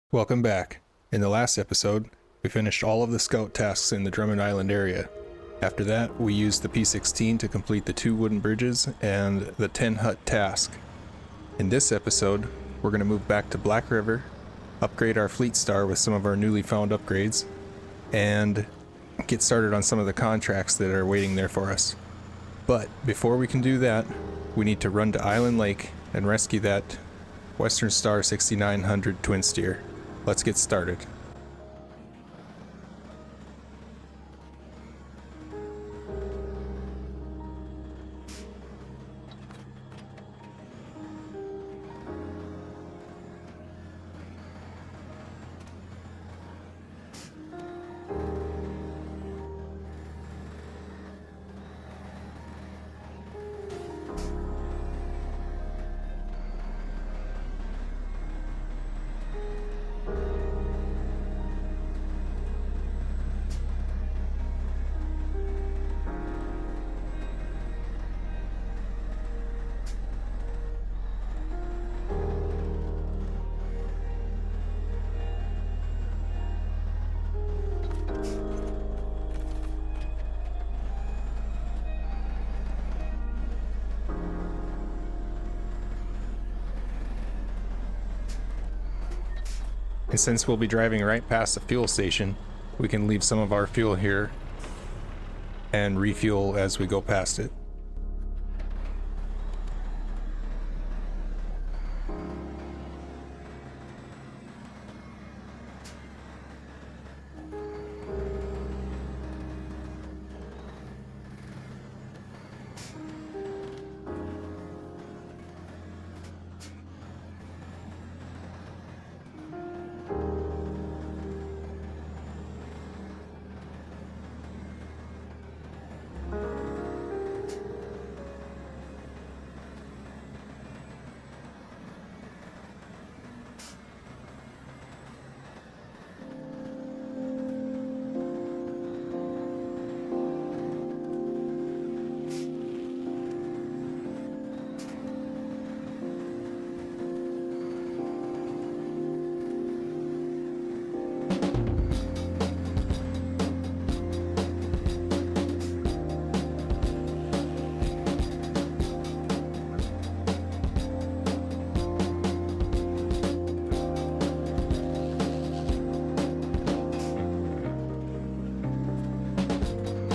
Welcome back. In the last episode, we finished all of the scout tasks in the Drummond Island area. After that, we used the P-16 to complete the 2 wooden bridges and the 10 hut task. In this episode, we're going to move back to Black River, upgrade our Fleet Star with some of our newly found upgrades, and get started on some of the contracts that are waiting there for us. But before we can do that, we need to run to Island Lake and rescue that Western Star 6900 twin steer. Let's get started. And since we'll be driving right past the fuel station, we can leave some of our fuel here and refuel as we go past it.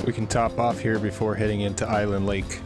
We can top off here before heading into Island Lake.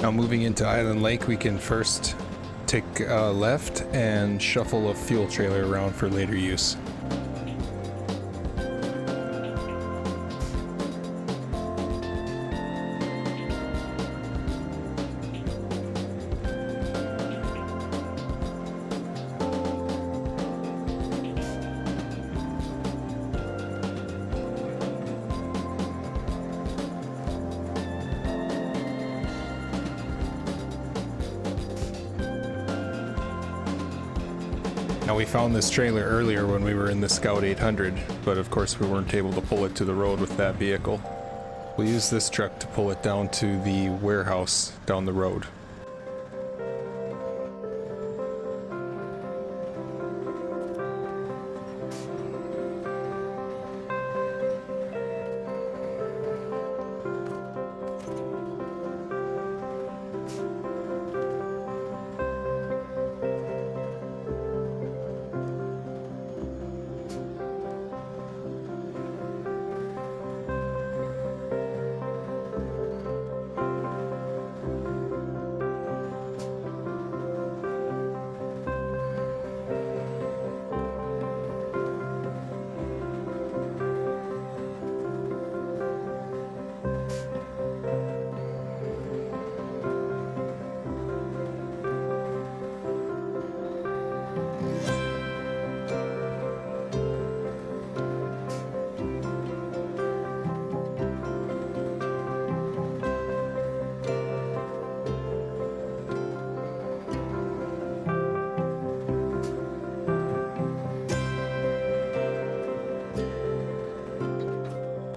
Now moving into Island Lake, we can first take a left and shuffle a fuel trailer around for later use. Now Now, we found this trailer earlier when we were in the Scout 800, but of course we weren't able to pull it to the road with that vehicle. We'll use this truck to pull it down to the warehouse down the road.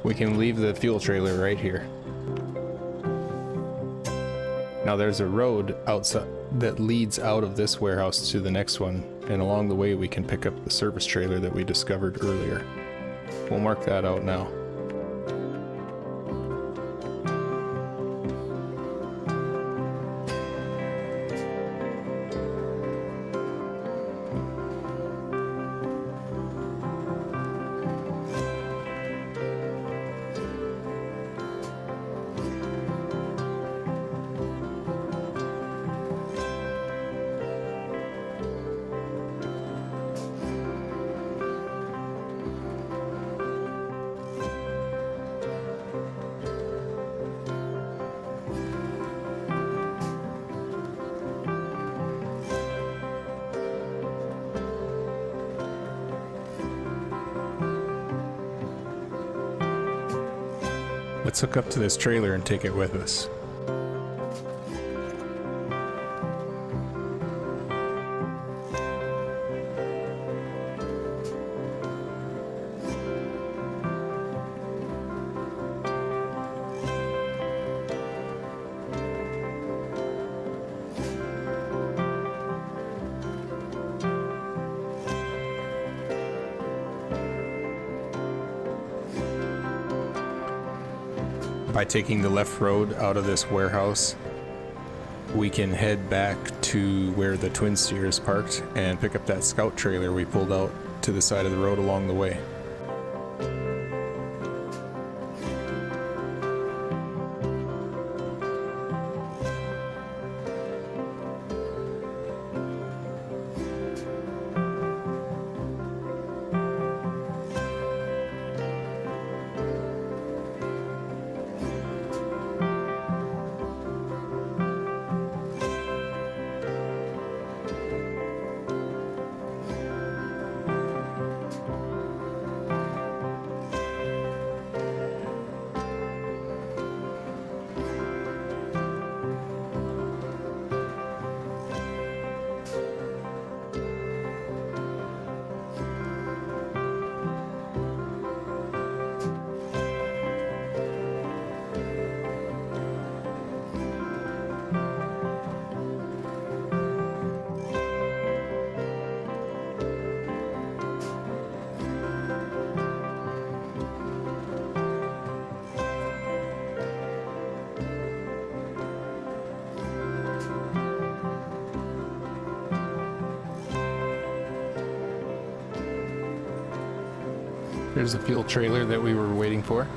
We can leave the fuel trailer right here. Now there's a road outside that leads out of this warehouse to the next one, and along the way we can pick up the service trailer that we discovered earlier. We'll mark that out now. Let's hook up to this trailer and take it with us. By taking the left road out of this warehouse, we can head back to where the twin steer is parked and pick up that Scout trailer we pulled out to the side of the road along the way. There's the fuel trailer that we were waiting for.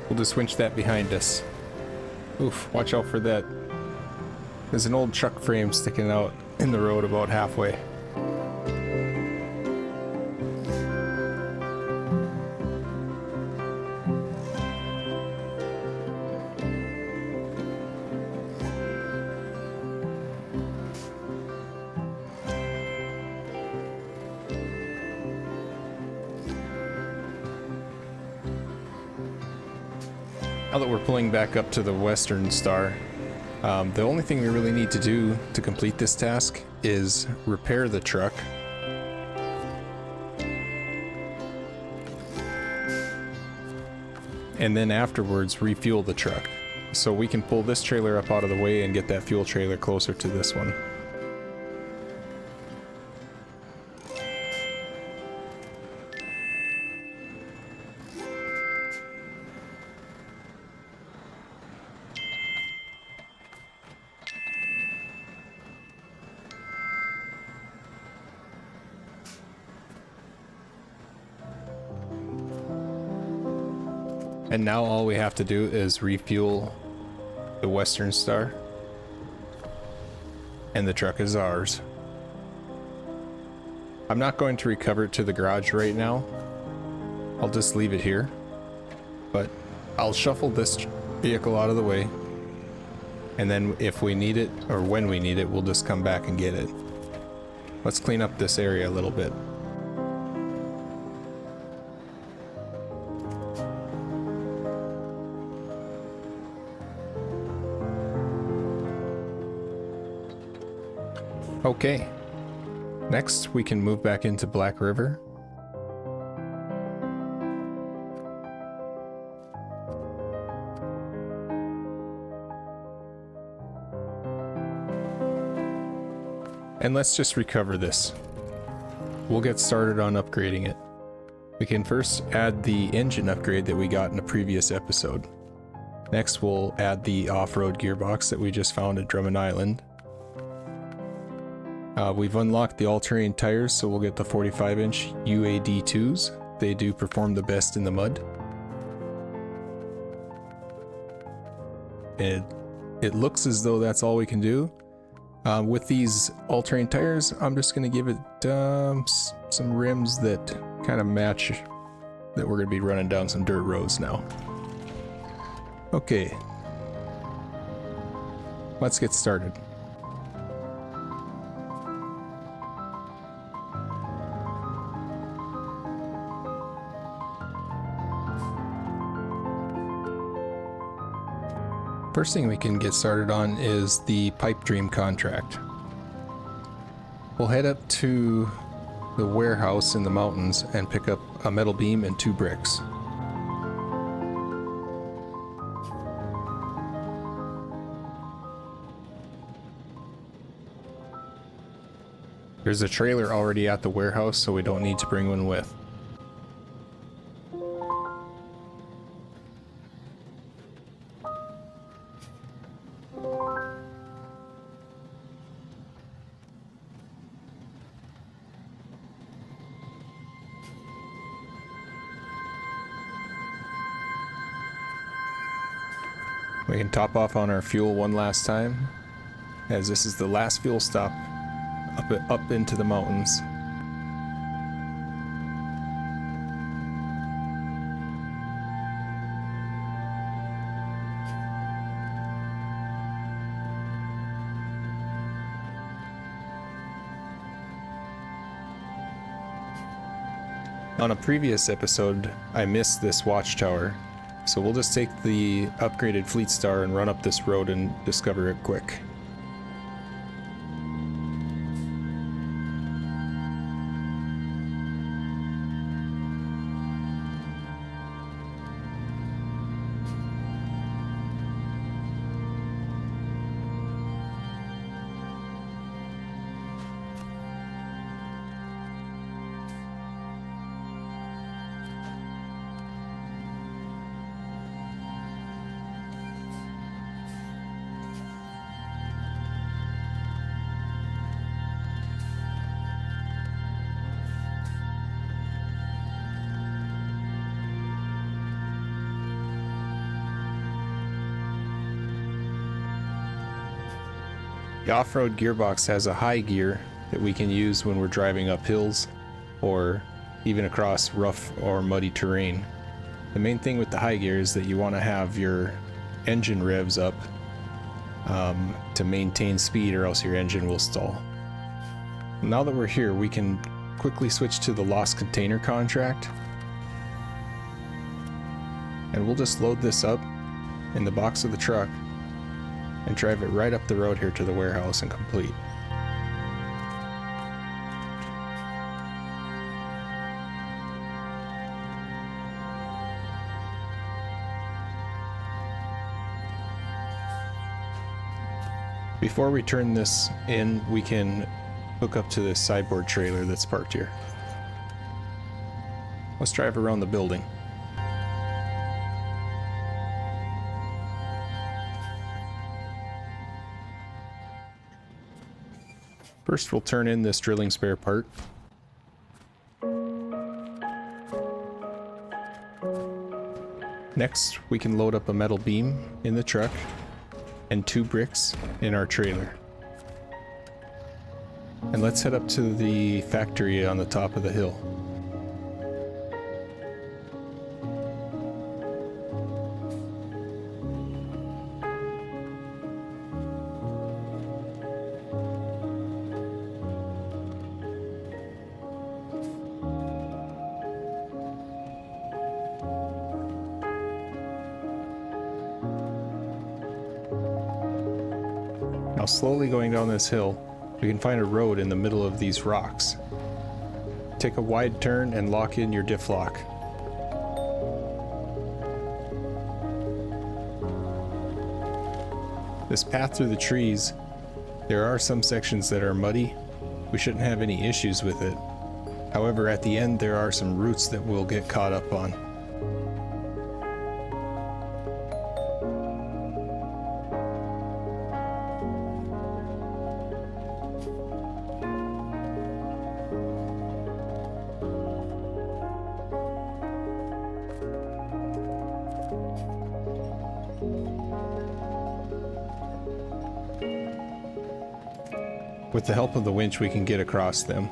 We'll just winch that behind us. Oof, watch out for that. There's an old truck frame sticking out in the road about halfway. Now that we're pulling back up to the Western Star, the only thing we really need to do to complete this task is repair the truck. And then afterwards refuel the truck. So we can pull this trailer up out of the way and get that fuel trailer closer to this one. And now all we have to do is refuel the Western Star, and the truck is ours. I'm not going to recover it to the garage right now. I'll just leave it here, but I'll shuffle this vehicle out of the way, and then if we need it, or when we need it, we'll just come back and get it. Let's clean up this area a little bit. Okay, next we can move back into Black River. And let's just recover this. We'll get started on upgrading it. We can first add the engine upgrade that we got in a previous episode. Next we'll add the off-road gearbox that we just found at Drummond Island. We've unlocked the all-terrain tires, so we'll get the 45-inch UAD2s. They do perform the best in the mud. It looks as though that's all we can do. With these all-terrain tires, I'm just going to give it some rims that kind of match that we're going to be running down some dirt roads now. Okay, let's get started. First thing we can get started on is the Pipe Dream contract. We'll head up to the warehouse in the mountains and pick up a metal beam and 2 bricks. There's a trailer already at the warehouse, so we don't need to bring one with. We can top off on our fuel one last time, as this is the last fuel stop up into the mountains. On a previous episode, I missed this watchtower. So we'll just take the upgraded Fleet Star and run up this road and discover it quick. The off-road gearbox has a high gear that we can use when we're driving up hills or even across rough or muddy terrain. The main thing with the high gear is that you want to have your engine revs up to maintain speed, or else your engine will stall. Now that we're here, we can quickly switch to the lost container contract, and we'll just load this up in the box of the truck and drive it right up the road here to the warehouse and complete. Before we turn this in, we can hook up to this sideboard trailer that's parked here. Let's drive around the building. First, we'll turn in this drilling spare part. Next, we can load up a metal beam in the truck and 2 bricks in our trailer. And let's head up to the factory on the top of the hill. Now, slowly going down this hill, we can find a road in the middle of these rocks. Take a wide turn and lock in your diff lock. This path through the trees, there are some sections that are muddy. We shouldn't have any issues with it. However, at the end there are some roots that we'll get caught up on. With the help of the winch, we can get across them.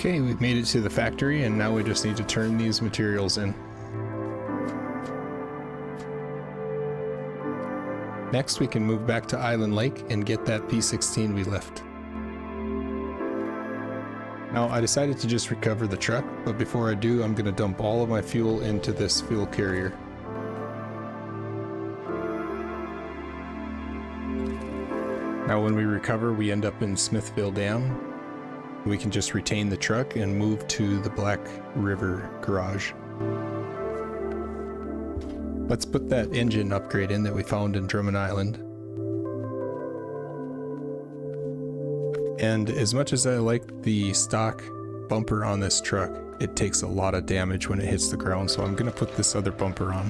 Okay, we've made it to the factory, and now we just need to turn these materials in. Next, we can move back to Island Lake and get that P16 we left. Now, I decided to just recover the truck, but before I do, I'm going to dump all of my fuel into this fuel carrier. Now, when we recover, we end up in Smithville Dam. We can just retain the truck and move to the Black River garage. Let's put that engine upgrade in that we found in Drummond Island. And as much as I like the stock bumper on this truck, it takes a lot of damage when it hits the ground, so I'm gonna put this other bumper on.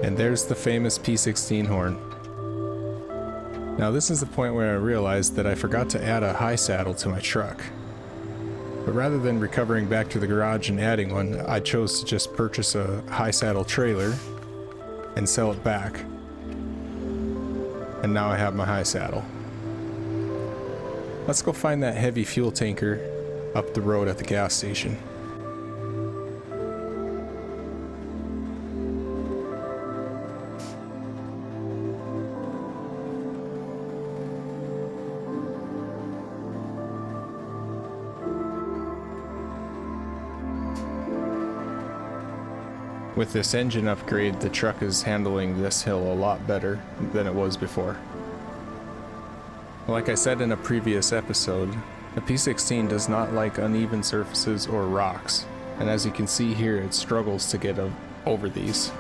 And there's the famous P16 horn. Now this is the point where I realized that I forgot to add a high saddle to my truck. But rather than recovering back to the garage and adding one, I chose to just purchase a high saddle trailer and sell it back. And now I have my high saddle. Let's go find that heavy fuel tanker up the road at the gas station. With this engine upgrade, the truck is handling this hill a lot better than it was before. Like I said in a previous episode, the P16 does not like uneven surfaces or rocks, and as you can see here, it struggles to get over these.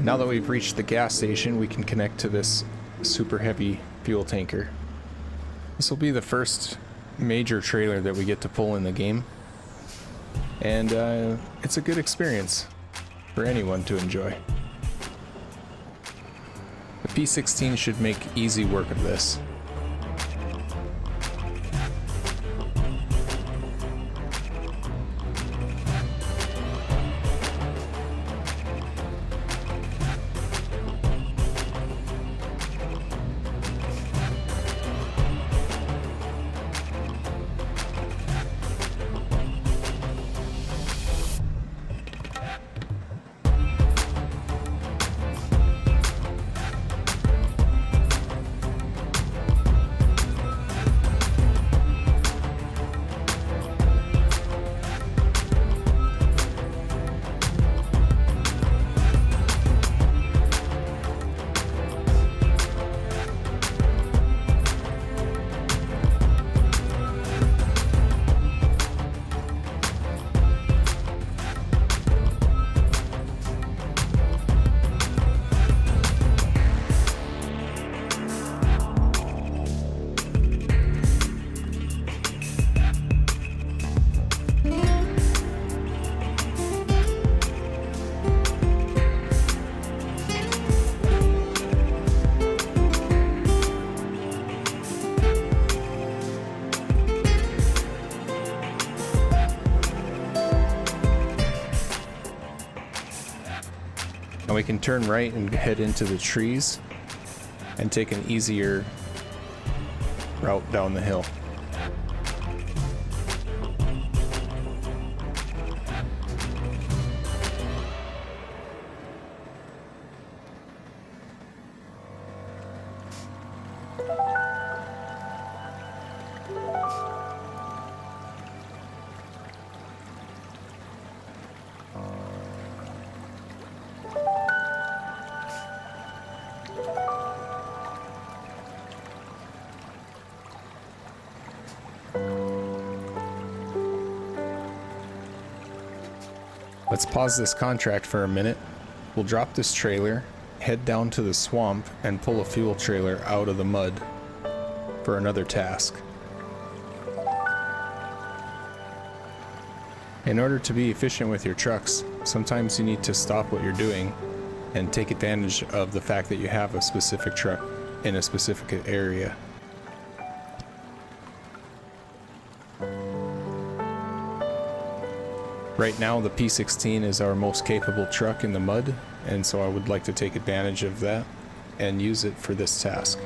Now that we've reached the gas station, we can connect to this super heavy fuel tanker. This will be the first major trailer that we get to pull in the game, and it's a good experience for anyone to enjoy. The P16 should make easy work of this. Now we can turn right and head into the trees and take an easier route down the hill. Let's pause this contract for a minute. We'll drop this trailer, head down to the swamp, and pull a fuel trailer out of the mud for another task. In order to be efficient with your trucks, sometimes you need to stop what you're doing and take advantage of the fact that you have a specific truck in a specific area. Right now, the P16 is our most capable truck in the mud, and so I would like to take advantage of that and use it for this task.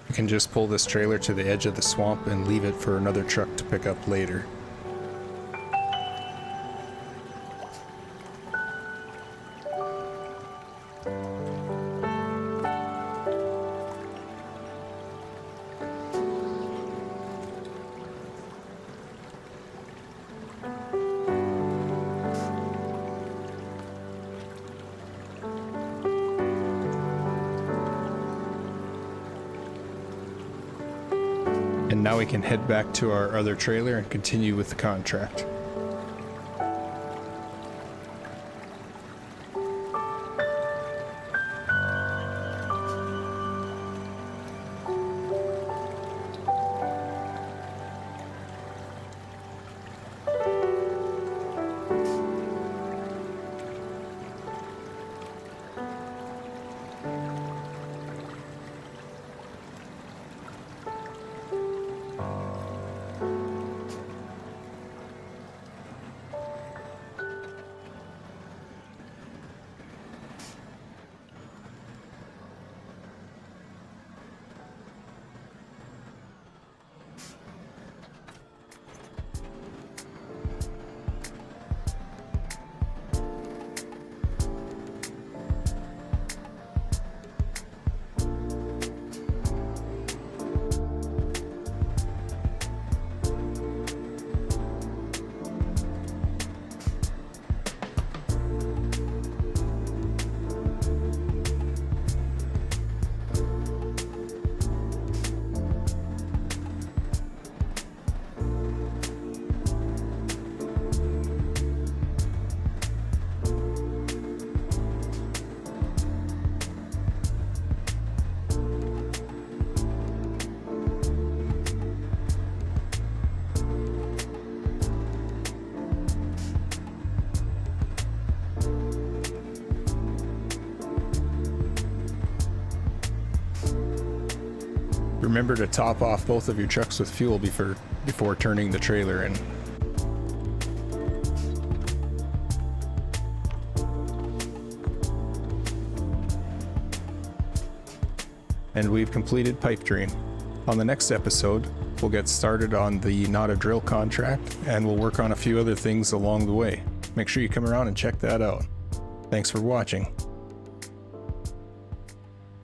We can just pull this trailer to the edge of the swamp and leave it for another truck to pick up later. And now we can head back to our other trailer and continue with the contract. Remember to top off both of your trucks with fuel before turning the trailer in. And we've completed pipe drain. On the next episode, we'll get started on the Not a Drill contract, and we'll work on a few other things along the way. Make sure you come around and check that out. Thanks for watching.